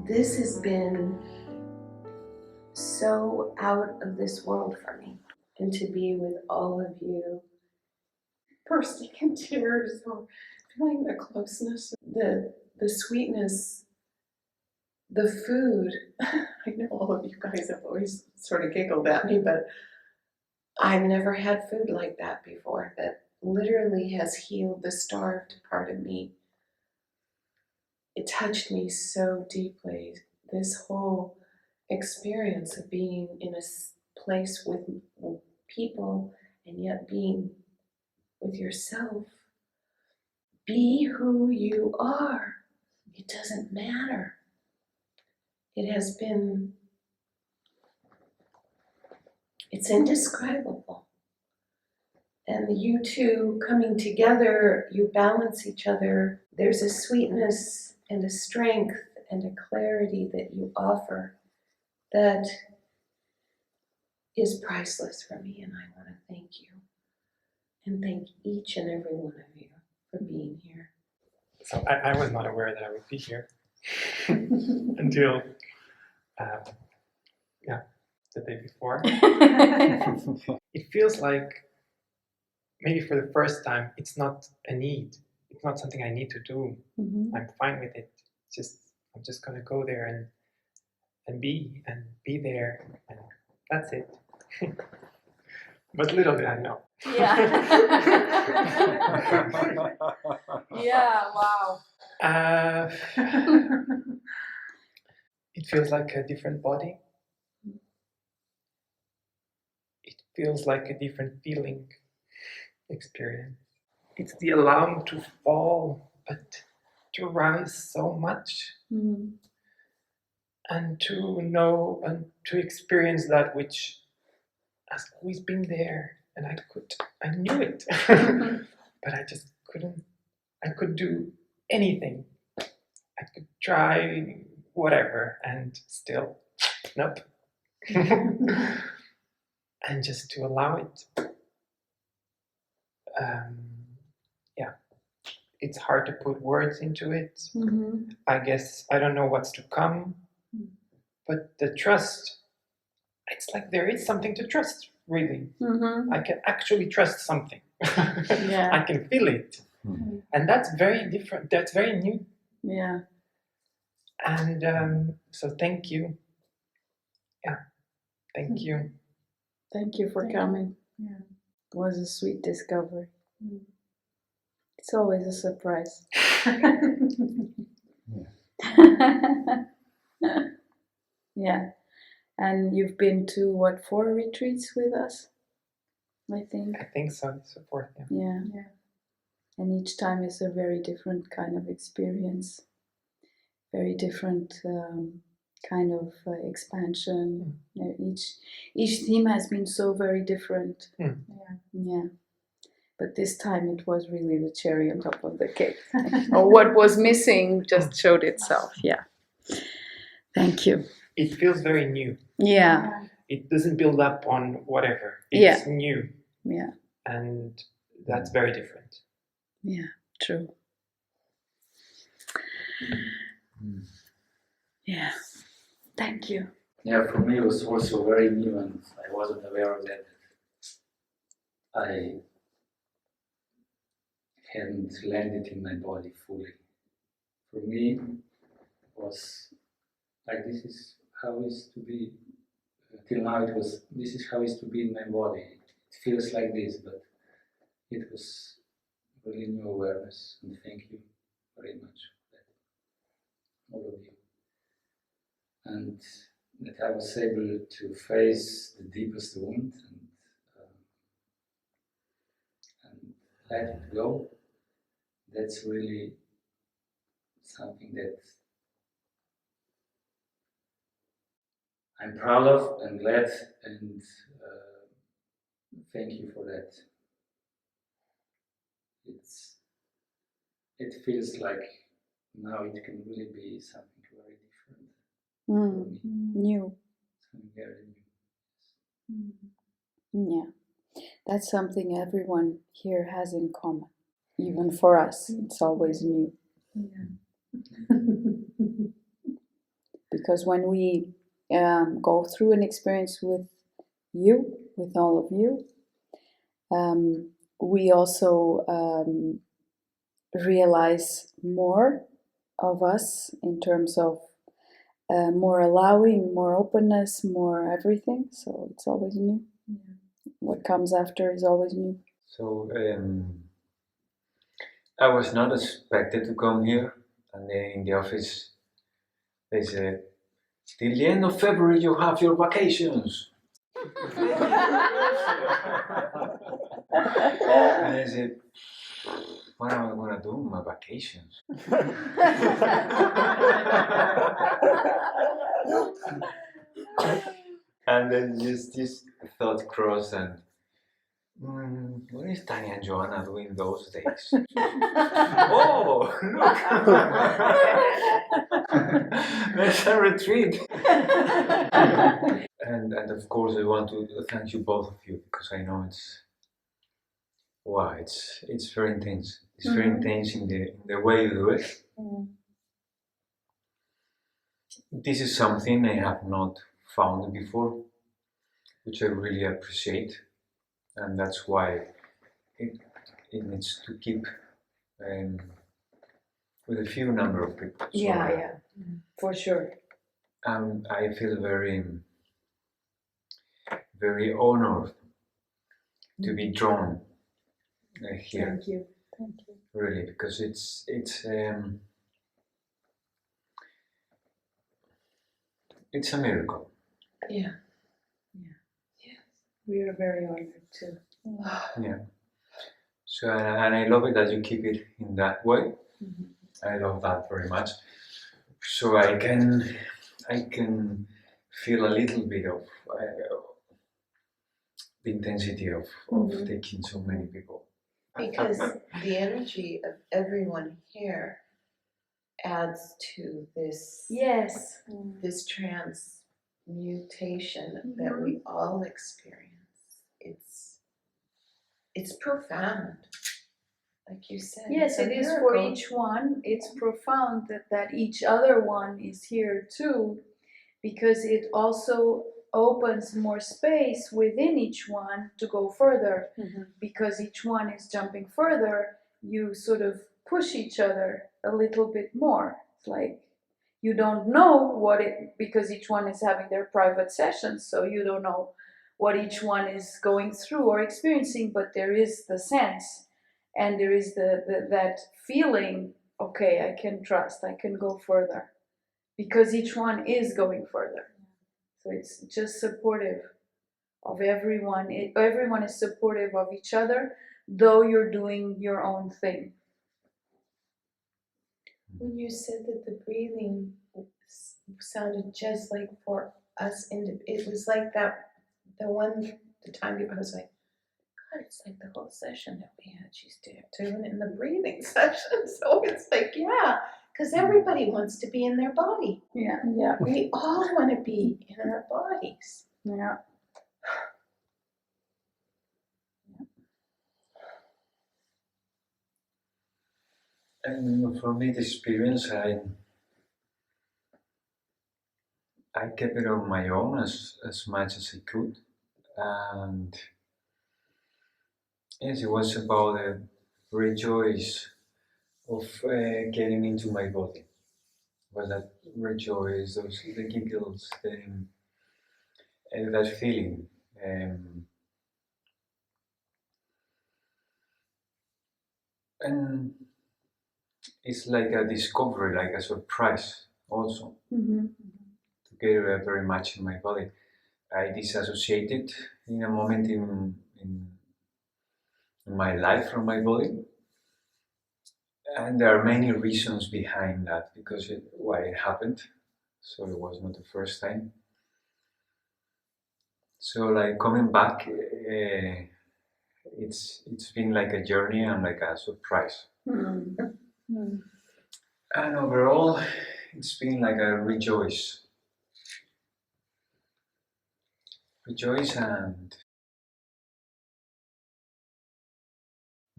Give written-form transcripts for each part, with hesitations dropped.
This has been so out of this world for me. And to be with all of you, bursting in tears or feeling the closeness, the sweetness, the food. I know all of you guys have always sort of giggled at me, but I've never had food like that before that literally has healed the starved part of me. It touched me so deeply, this whole experience of being in a place with people and yet being with yourself. Be who you are. It doesn't matter. It has been, it's indescribable. And you two coming together, you balance each other. There's a sweetness and a strength and a clarity that you offer that is priceless for me, and I want to thank you and thank each and every one of you for being here. So I was not aware that I would be here until the day before. It feels like maybe for the first time it's not a need. It's not something I need to do. Mm-hmm. I'm fine with it. I'm just gonna go there and be there, and that's it. But little did I know. Yeah. Yeah, wow. It feels like a different body. It feels like a different feeling, experience. It's the allowing to fall, but to rise so much. Mm-hmm. And to know and to experience that which has always been there, and I knew it, but I just couldn't. I could do anything. I could try whatever, and still, nope. And just to allow it. It's hard to put words into it. Mm-hmm. I guess I don't know what's to come, but the trust, it's like there is something to trust, really. Mm-hmm. I can actually trust something. Yeah. I can feel it. Mm-hmm. And that's very different. That's very new. Yeah. And so thank you. Yeah, thank you. Thank you for coming. Yeah. It was a sweet discovery. Mm. It's always a surprise. Yeah. And you've been to 4 retreats with us? I think so. Support. Yeah. And each time is a very different kind of experience, very different kind of expansion. Each theme has been so very different. Yeah. But this time it was really the cherry on top of the cake. Or what was missing just showed itself. Yeah. Thank you. It feels very new. Yeah. It doesn't build up on whatever. It's new. Yeah. And that's very different. Yeah, true. Yeah. Thank you. Yeah, for me it was also very new, and I wasn't aware of that. I hadn't landed in my body fully. For me, it was like this is how it is to be. Till now it was, this is how it is to be in my body. It feels like this, but it was really new awareness, and thank you very much for that, all of you. And that I was able to face the deepest wound and let it go. That's really something that I'm proud of and glad, and thank you for that. It feels like now it can really be something very different for me. New. Something very new. Yeah. That's something everyone here has in common. Even for us, it's always new. Yeah. because when we go through an experience with you, with all of you, we also realize more of us in terms of more allowing, more openness, more everything. So it's always new. What comes after is always new. So I was not expected to come here, and then in the office they said, till the end of February you have your vacations. And I said, what am I gonna do with my vacations? And then just this thought crossed, and what is Tanya and Joanna doing those days? Oh, look! There's a retreat. And of course I want to thank you, both of you, because I know it's very intense. It's very intense in the way you do it. This is something I have not found before, which I really appreciate, and that's why it needs to keep with a few number of people. So, yeah, for sure. I feel very, very honored to be drawn here. Thank you. Really, because it's a miracle. Yeah. We are very honored too. Yeah. So and I love it that you keep it in that way. I love that very much. So I can feel a little bit of the intensity of taking so many people. Because the energy of everyone here adds to this Yes. this transmutation that we all experience. It's profound, like you said. Yes, it's a it is for miracle. each one. It's profound that each other one is here too, because it also opens more space within each one to go further. Because each one is jumping further, you sort of push each other a little bit more. It's like you don't know because each one is having their private sessions, so you don't know what each one is going through or experiencing, but there is the sense, and there is that feeling, okay, I can trust, I can go further, because each one is going further. So it's just supportive of everyone. Everyone is supportive of each other, though you're doing your own thing. When you said that the breathing sounded just like for us, it was like that. The time I was like, God, it's like the whole session that we had. She's doing it in the breathing session. So it's like, yeah, because everybody wants to be in their body. Yeah. We all want to be in our bodies. Yeah. And for me, the experience, I kept it on my own as much as I could, and yes, it was about the rejoice of getting into my body. Was that rejoice, the giggles, that feeling. And it's like a discovery, like a surprise also, to get very much in my body. I disassociated in a moment in my life from my body. And there are many reasons behind that, because why it happened. So it was not the first time. So like coming back, it's been like a journey and like a surprise. And overall, it's been like a rejoice and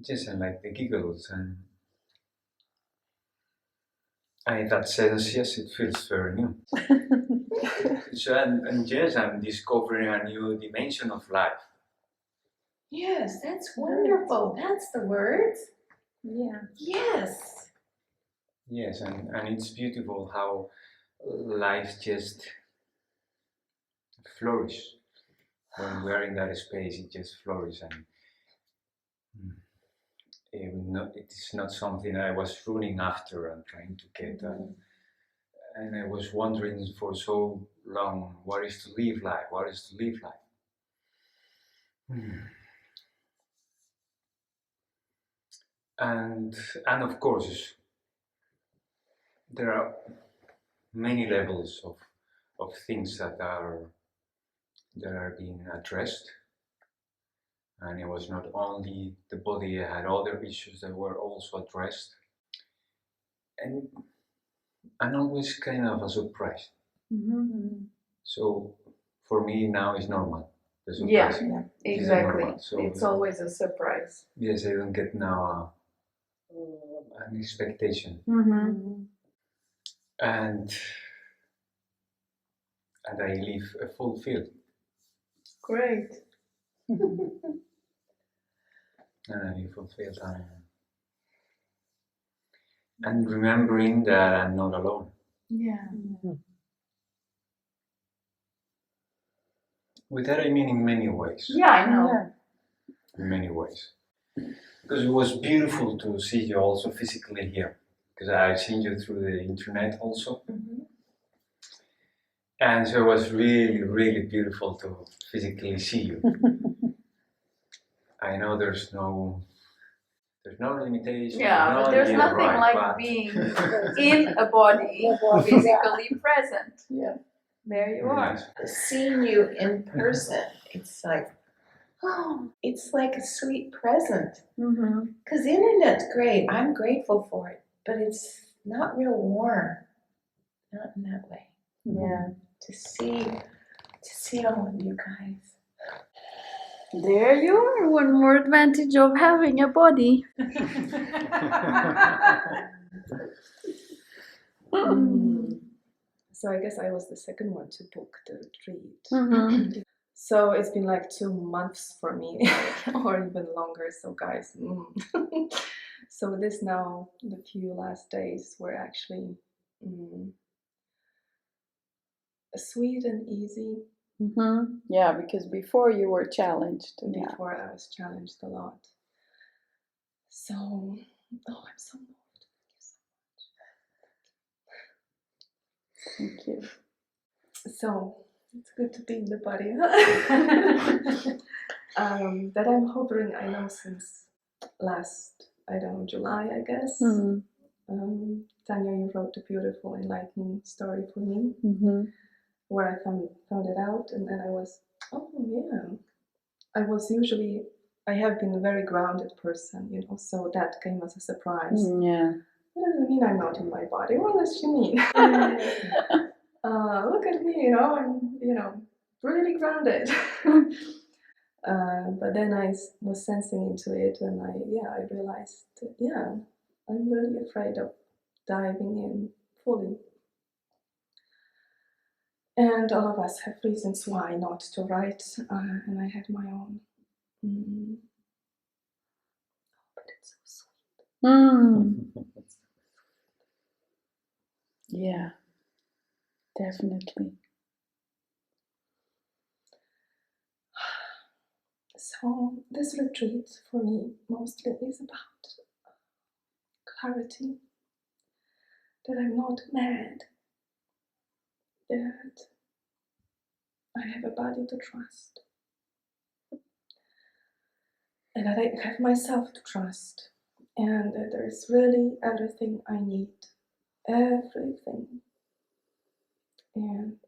just and like the giggles and And in that sense, yes, it feels very new. So, and yes, I'm discovering a new dimension of life. Yes, that's wonderful. That's the words. Yeah. Yes. Yes, and it's beautiful how life just flourishes. When we are in that space, it just flourishes. And it is not something I was running after and trying to get. And I was wondering for so long, what is to live life? What is to live life? And of course, there are many levels of things that are being addressed. And it was not only the body, I had other issues that were also addressed. And always kind of a surprise. So for me now it's normal. The surprise. Yeah, This is exactly. normal. So It's always a surprise. yes, I don't get now an expectation. And I live fulfilled. Great. And I live fulfilled. And remembering that I'm not alone. Yeah. With that I mean in many ways. Yeah, I know. In many ways. Because it was beautiful to see you also physically here. Because I've seen you through the internet also. And so it was really, really beautiful to physically see you. I know there's no limitation. Yeah, but there's nothing like being in a body, physically present. Yeah. There you are. Yes. Seeing you in person, it's like, oh, it's like a sweet present. Because the internet's great. I'm grateful for it. But it's not real warm. Not in that way. Yeah. To see all of you guys. There you are. One more advantage of having a body. So I guess I was the second one to book the retreat. So it's been like 2 months for me, or even longer. So guys, so this now, the few last days were actually sweet and easy. Yeah, because before you were challenged. Before I was challenged a lot. So, I'm so moved. Thank you. So it's good to be in the body. That I'm hovering, I know, since last, July, I guess. Tanya, you wrote a beautiful, enlightening story for me, where I found it out, and then I was, oh yeah. I have been a very grounded person, so that came as a surprise. Yeah. What does it mean I'm not in my body? What does she mean? Look at me, I'm, really grounded. But then I was sensing into it, and I realized, I'm really afraid of diving in fully. And all of us have reasons why not to write, and I had my own. But it's so sweet. Yeah, definitely. So this retreat for me mostly is about clarity, that I'm not mad, that I have a body to trust, and that I have myself to trust, and that there is really everything I need, everything. And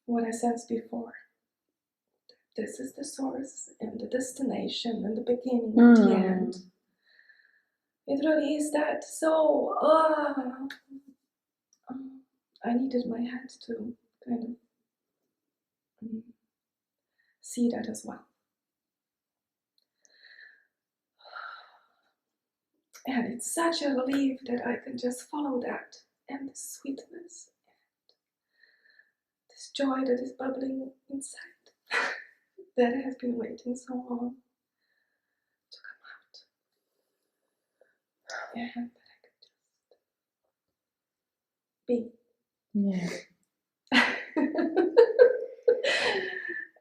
what I sensed before, this is the source and the destination and the beginning and the end. It really is that. So I needed my head to kind of see that as well. And it's such a relief that I can just follow that, and the sweetness, this joy that is bubbling inside, that has been waiting so long to come out. And that I could just be. Yeah.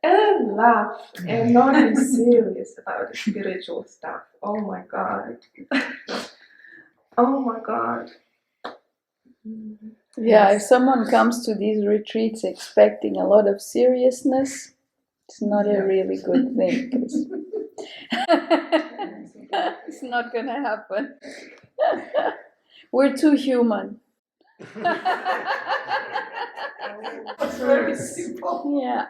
And laugh and not be serious about the spiritual stuff. Oh my God. Oh my God. Yeah, if someone comes to these retreats expecting a lot of seriousness, it's not a really good thing. 'Cause it's not gonna happen. We're too human. It's very simple. Yeah.